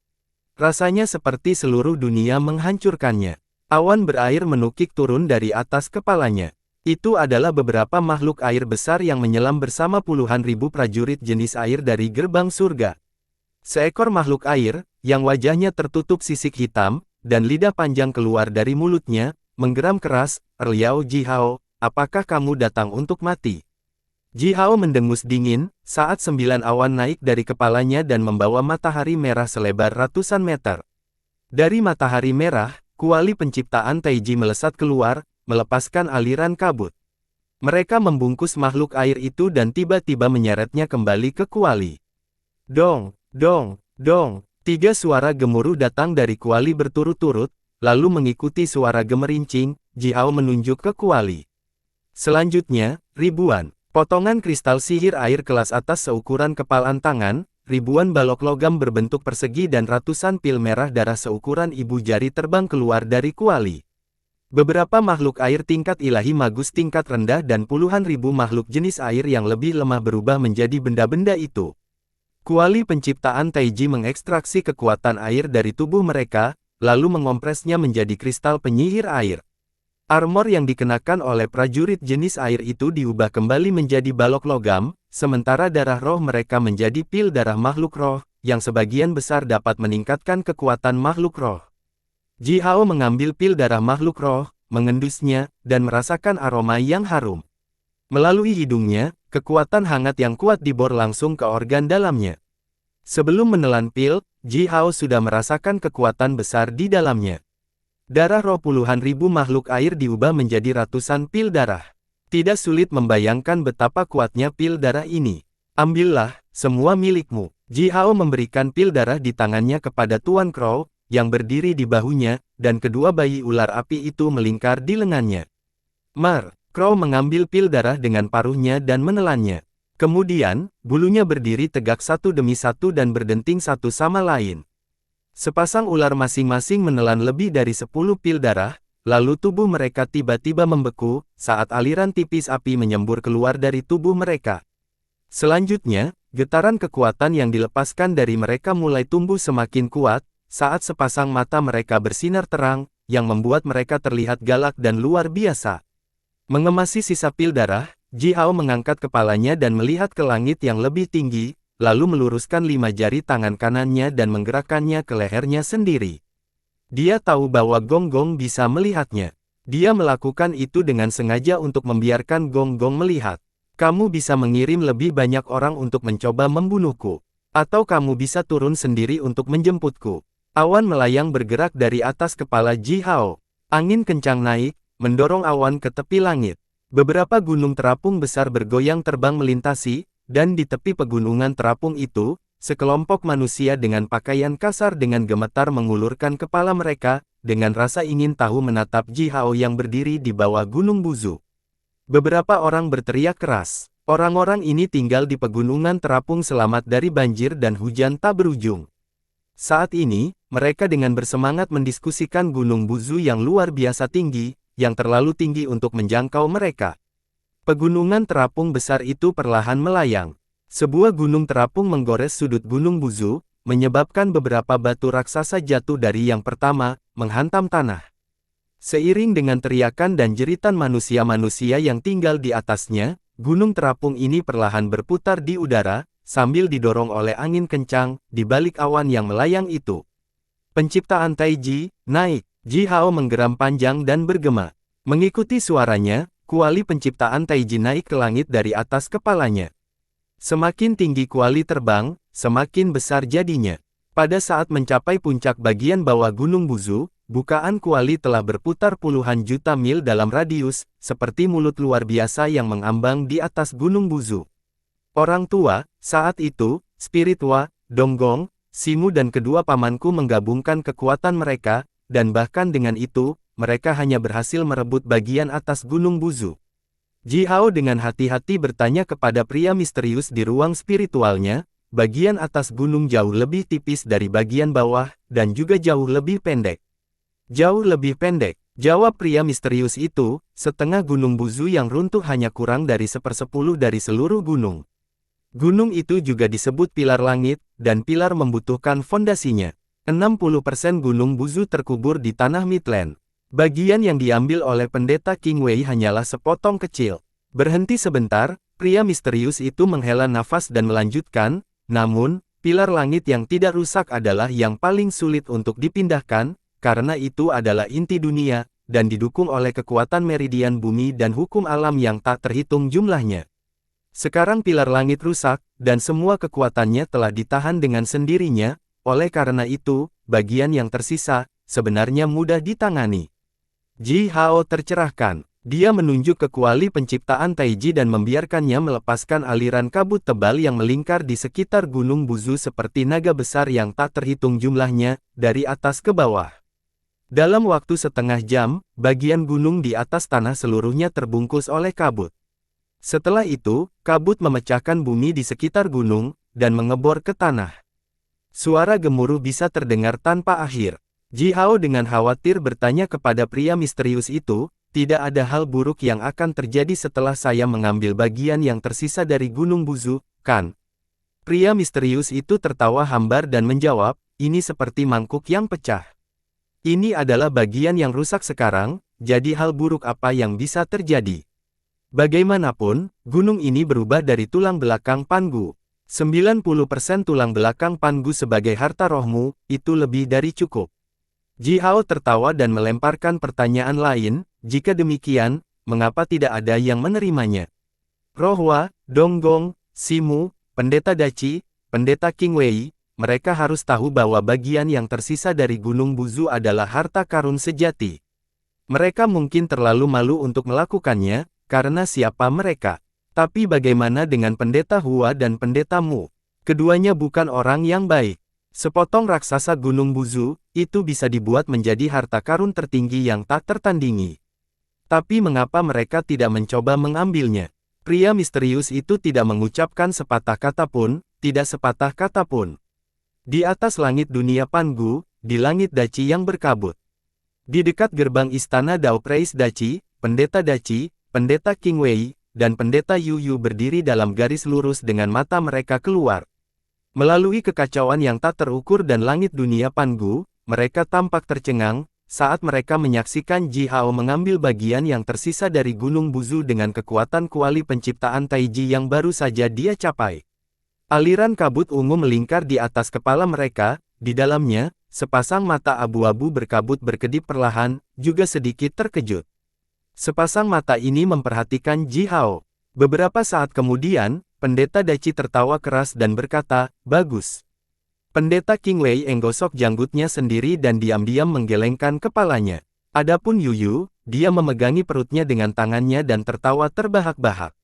Rasanya seperti seluruh dunia menghancurkannya. Awan berair menukik turun dari atas kepalanya. Itu adalah beberapa makhluk air besar yang menyelam bersama puluhan ribu prajurit jenis air dari gerbang surga. Seekor makhluk air, yang wajahnya tertutup sisik hitam, dan lidah panjang keluar dari mulutnya, menggeram keras, "Liao Ji Hao, apakah kamu datang untuk mati?" Ji Hao mendengus dingin, saat 9 awan naik dari kepalanya dan membawa matahari merah selebar ratusan meter. Dari matahari merah, kuali penciptaan Taiji melesat keluar, melepaskan aliran kabut. Mereka membungkus makhluk air itu dan tiba-tiba menyeretnya kembali ke kuali. Dong, dong, dong, 3 suara gemuruh datang dari kuali berturut-turut, lalu mengikuti suara gemerincing, Ji Hao menunjuk ke kuali. Selanjutnya, ribuan potongan kristal sihir air kelas atas seukuran kepalan tangan, ribuan balok logam berbentuk persegi dan ratusan pil merah darah seukuran ibu jari terbang keluar dari kuali. Beberapa makhluk air tingkat ilahi magus tingkat rendah dan puluhan ribu makhluk jenis air yang lebih lemah berubah menjadi benda-benda itu. Kuali penciptaan Taiji mengekstraksi kekuatan air dari tubuh mereka, lalu mengompresnya menjadi kristal penyihir air. Armor yang dikenakan oleh prajurit jenis air itu diubah kembali menjadi balok logam, sementara darah roh mereka menjadi pil darah makhluk roh, yang sebagian besar dapat meningkatkan kekuatan makhluk roh. Ji Hao mengambil pil darah makhluk roh, mengendusnya, dan merasakan aroma yang harum. Melalui hidungnya, kekuatan hangat yang kuat dibor langsung ke organ dalamnya. Sebelum menelan pil, Ji Hao sudah merasakan kekuatan besar di dalamnya. Darah roh puluhan ribu makhluk air diubah menjadi ratusan pil darah. Tidak sulit membayangkan betapa kuatnya pil darah ini. Ambillah, semua milikmu. Ji Hao memberikan pil darah di tangannya kepada Tuan Crow, yang berdiri di bahunya, dan kedua bayi ular api itu melingkar di lengannya. Mar, Crow mengambil pil darah dengan paruhnya dan menelannya. Kemudian, bulunya berdiri tegak satu demi satu dan berdenting satu sama lain. Sepasang ular masing-masing menelan lebih dari 10 pil darah, lalu tubuh mereka tiba-tiba membeku, saat aliran tipis api menyembur keluar dari tubuh mereka. Selanjutnya, getaran kekuatan yang dilepaskan dari mereka mulai tumbuh semakin kuat, saat sepasang mata mereka bersinar terang, yang membuat mereka terlihat galak dan luar biasa. Mengemasi sisa pil darah, Ji Hao mengangkat kepalanya dan melihat ke langit yang lebih tinggi, lalu meluruskan 5 jari tangan kanannya dan menggerakkannya ke lehernya sendiri. Dia tahu bahwa Gong-Gong bisa melihatnya. Dia melakukan itu dengan sengaja untuk membiarkan Gong-Gong melihat. Kamu bisa mengirim lebih banyak orang untuk mencoba membunuhku. Atau kamu bisa turun sendiri untuk menjemputku. Awan melayang bergerak dari atas kepala Ji Hao. Angin kencang naik, mendorong awan ke tepi langit. Beberapa gunung terapung besar bergoyang terbang melintasi, dan di tepi pegunungan terapung itu, sekelompok manusia dengan pakaian kasar dengan gemetar mengulurkan kepala mereka, dengan rasa ingin tahu menatap Ji Hao yang berdiri di bawah Gunung Buzu. Beberapa orang berteriak keras. Orang-orang ini tinggal di pegunungan terapung selamat dari banjir dan hujan tak berujung. Saat ini, mereka dengan bersemangat mendiskusikan Gunung Buzu yang luar biasa tinggi, yang terlalu tinggi untuk menjangkau mereka. Pegunungan terapung besar itu perlahan melayang. Sebuah gunung terapung menggores sudut Gunung Buzu, menyebabkan beberapa batu raksasa jatuh dari yang pertama, menghantam tanah. Seiring dengan teriakan dan jeritan manusia-manusia yang tinggal di atasnya, gunung terapung ini perlahan berputar di udara, sambil didorong oleh angin kencang, di balik awan yang melayang itu. Penciptaan Taiji, naik. Ji Hao menggeram panjang dan bergema. Mengikuti suaranya, kuali penciptaan Taiji naik ke langit dari atas kepalanya. Semakin tinggi kuali terbang, semakin besar jadinya. Pada saat mencapai puncak bagian bawah Gunung Buzu, bukaan kuali telah berputar puluhan juta mil dalam radius, seperti mulut luar biasa yang mengambang di atas Gunung Buzu. Orang tua, saat itu, Spiritwa, Donggong, Simu dan kedua pamanku menggabungkan kekuatan mereka, dan bahkan dengan itu, mereka hanya berhasil merebut bagian atas Gunung Buzu. Ji Hao dengan hati-hati bertanya kepada pria misterius di ruang spiritualnya, bagian atas gunung jauh lebih tipis dari bagian bawah, dan juga jauh lebih pendek. Jauh lebih pendek, jawab pria misterius itu, setengah Gunung Buzu yang runtuh hanya kurang dari 1/10 dari seluruh gunung. Gunung itu juga disebut pilar langit, dan pilar membutuhkan fondasinya. 60% Gunung Buzu terkubur di tanah Midland. Bagian yang diambil oleh pendeta King Wei hanyalah sepotong kecil. Berhenti sebentar, pria misterius itu menghela nafas dan melanjutkan, namun, pilar langit yang tidak rusak adalah yang paling sulit untuk dipindahkan, karena itu adalah inti dunia, dan didukung oleh kekuatan meridian bumi dan hukum alam yang tak terhitung jumlahnya. Sekarang pilar langit rusak, dan semua kekuatannya telah ditahan dengan sendirinya, oleh karena itu, bagian yang tersisa, sebenarnya mudah ditangani. Ji Hao tercerahkan. Dia menunjuk ke kuali penciptaan Taiji dan membiarkannya melepaskan aliran kabut tebal yang melingkar di sekitar Gunung Buzu seperti naga besar yang tak terhitung jumlahnya, dari atas ke bawah. Dalam waktu setengah jam, bagian gunung di atas tanah seluruhnya terbungkus oleh kabut. Setelah itu, kabut memecahkan bumi di sekitar gunung, dan mengebor ke tanah. Suara gemuruh bisa terdengar tanpa akhir. Ji Hao dengan khawatir bertanya kepada pria misterius itu, tidak ada hal buruk yang akan terjadi setelah saya mengambil bagian yang tersisa dari Gunung Buzu, kan? Pria misterius itu tertawa hambar dan menjawab, ini seperti mangkuk yang pecah. Ini adalah bagian yang rusak sekarang, jadi hal buruk apa yang bisa terjadi? Bagaimanapun, gunung ini berubah dari tulang belakang Pangu. 90% tulang belakang Pangu sebagai harta rohmu, itu lebih dari cukup. Ji Hao tertawa dan melemparkan pertanyaan lain, jika demikian, mengapa tidak ada yang menerimanya? Rohwa, Donggong, Simu, Pendeta Daci, Pendeta King Wei, mereka harus tahu bahwa bagian yang tersisa dari Gunung Buzu adalah harta karun sejati. Mereka mungkin terlalu malu untuk melakukannya, karena siapa mereka? Tapi bagaimana dengan Pendeta Hua dan Pendeta Mu? Keduanya bukan orang yang baik. Sepotong raksasa Gunung Buzu, itu bisa dibuat menjadi harta karun tertinggi yang tak tertandingi. Tapi mengapa mereka tidak mencoba mengambilnya? Pria misterius itu tidak mengucapkan sepatah kata pun, tidak sepatah kata pun. Di atas langit dunia Pangu, di langit Daci yang berkabut. Di dekat gerbang istana Dao Preis Daci, Pendeta Daci, Pendeta King Wei, dan Pendeta Yu Yu berdiri dalam garis lurus dengan mata mereka keluar. Melalui kekacauan yang tak terukur dan langit dunia Pangu, mereka tampak tercengang, saat mereka menyaksikan Ji Hao mengambil bagian yang tersisa dari Gunung Buzu dengan kekuatan kuali penciptaan Taiji yang baru saja dia capai. Aliran kabut ungu melingkar di atas kepala mereka, di dalamnya, sepasang mata abu-abu berkabut berkedip perlahan, juga sedikit terkejut. Sepasang mata ini memperhatikan Ji Hao. Beberapa saat kemudian, Pendeta Daci tertawa keras dan berkata, bagus. Pendeta King Wei menggosok janggutnya sendiri dan diam-diam menggelengkan kepalanya. Adapun Yu Yu, dia memegangi perutnya dengan tangannya dan tertawa terbahak-bahak.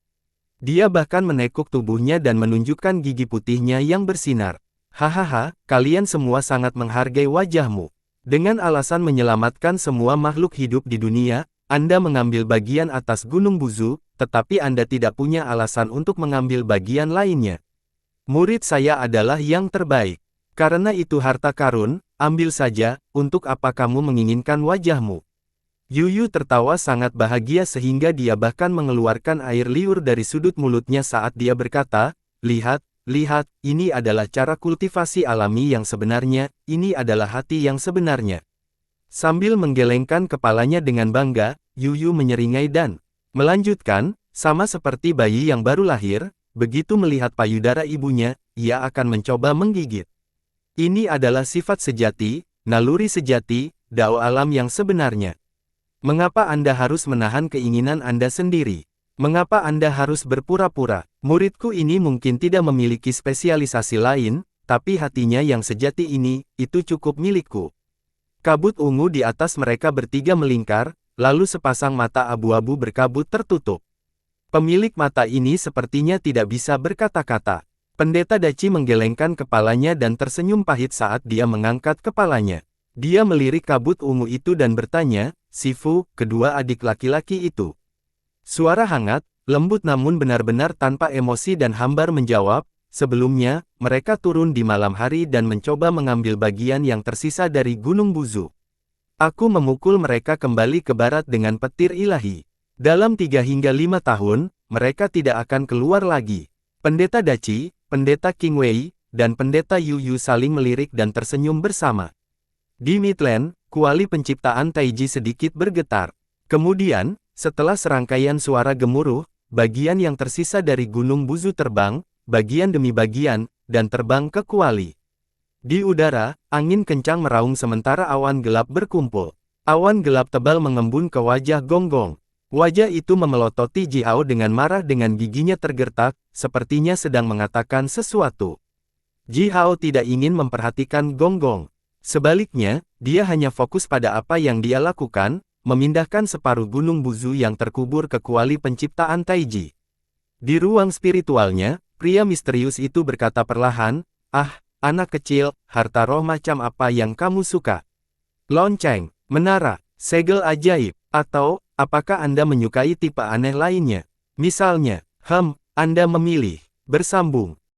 Dia bahkan menekuk tubuhnya dan menunjukkan gigi putihnya yang bersinar. Hahaha, kalian semua sangat menghargai wajahmu. Dengan alasan menyelamatkan semua makhluk hidup di dunia, Anda mengambil bagian atas Gunung Buzu, tetapi Anda tidak punya alasan untuk mengambil bagian lainnya. Murid saya adalah yang terbaik. Karena itu harta karun, ambil saja, untuk apa kamu menginginkan wajahmu? Yu Yu tertawa sangat bahagia sehingga dia bahkan mengeluarkan air liur dari sudut mulutnya saat dia berkata, lihat, lihat, ini adalah cara kultivasi alami yang sebenarnya, ini adalah hati yang sebenarnya. Sambil menggelengkan kepalanya dengan bangga, Yu Yu menyeringai dan melanjutkan, sama seperti bayi yang baru lahir, begitu melihat payudara ibunya, ia akan mencoba menggigit. Ini adalah sifat sejati, naluri sejati, dao alam yang sebenarnya. Mengapa Anda harus menahan keinginan Anda sendiri? Mengapa Anda harus berpura-pura? Muridku ini mungkin tidak memiliki spesialisasi lain, tapi hatinya yang sejati ini, itu cukup milikku. Kabut ungu di atas mereka bertiga melingkar, lalu sepasang mata abu-abu berkabut tertutup. Pemilik mata ini sepertinya tidak bisa berkata-kata. Pendeta Daci menggelengkan kepalanya dan tersenyum pahit saat dia mengangkat kepalanya. Dia melirik kabut ungu itu dan bertanya, "Sifu, kedua adik laki-laki itu?" Suara hangat, lembut namun benar-benar tanpa emosi dan hambar menjawab, "Sebelumnya, mereka turun di malam hari dan mencoba mengambil bagian yang tersisa dari Gunung Buzu. Aku memukul mereka kembali ke barat dengan petir ilahi. Dalam 3 hingga 5 tahun, mereka tidak akan keluar lagi." Pendeta Daci, Pendeta King Wei, dan Pendeta Yu Yu saling melirik dan tersenyum bersama. Di Midland, kuali penciptaan Taiji sedikit bergetar. Kemudian, setelah serangkaian suara gemuruh, bagian yang tersisa dari Gunung Buzu terbang, bagian demi bagian, dan terbang ke kuali. Di udara, angin kencang meraung sementara awan gelap berkumpul. Awan gelap tebal mengembun ke wajah Gonggong. Wajah itu memelototi Ji Hao dengan marah dengan giginya tergertak, sepertinya sedang mengatakan sesuatu. Ji Hao tidak ingin memperhatikan Gonggong. Sebaliknya, dia hanya fokus pada apa yang dia lakukan, memindahkan separuh Gunung Buzu yang terkubur ke kuali penciptaan Taiji. Di ruang spiritualnya, pria misterius itu berkata perlahan, "Ah, anak kecil, harta roh macam apa yang kamu suka? Lonceng, menara, segel ajaib, atau, apakah Anda menyukai tipe aneh lainnya? Misalnya, Anda memilih." Bersambung.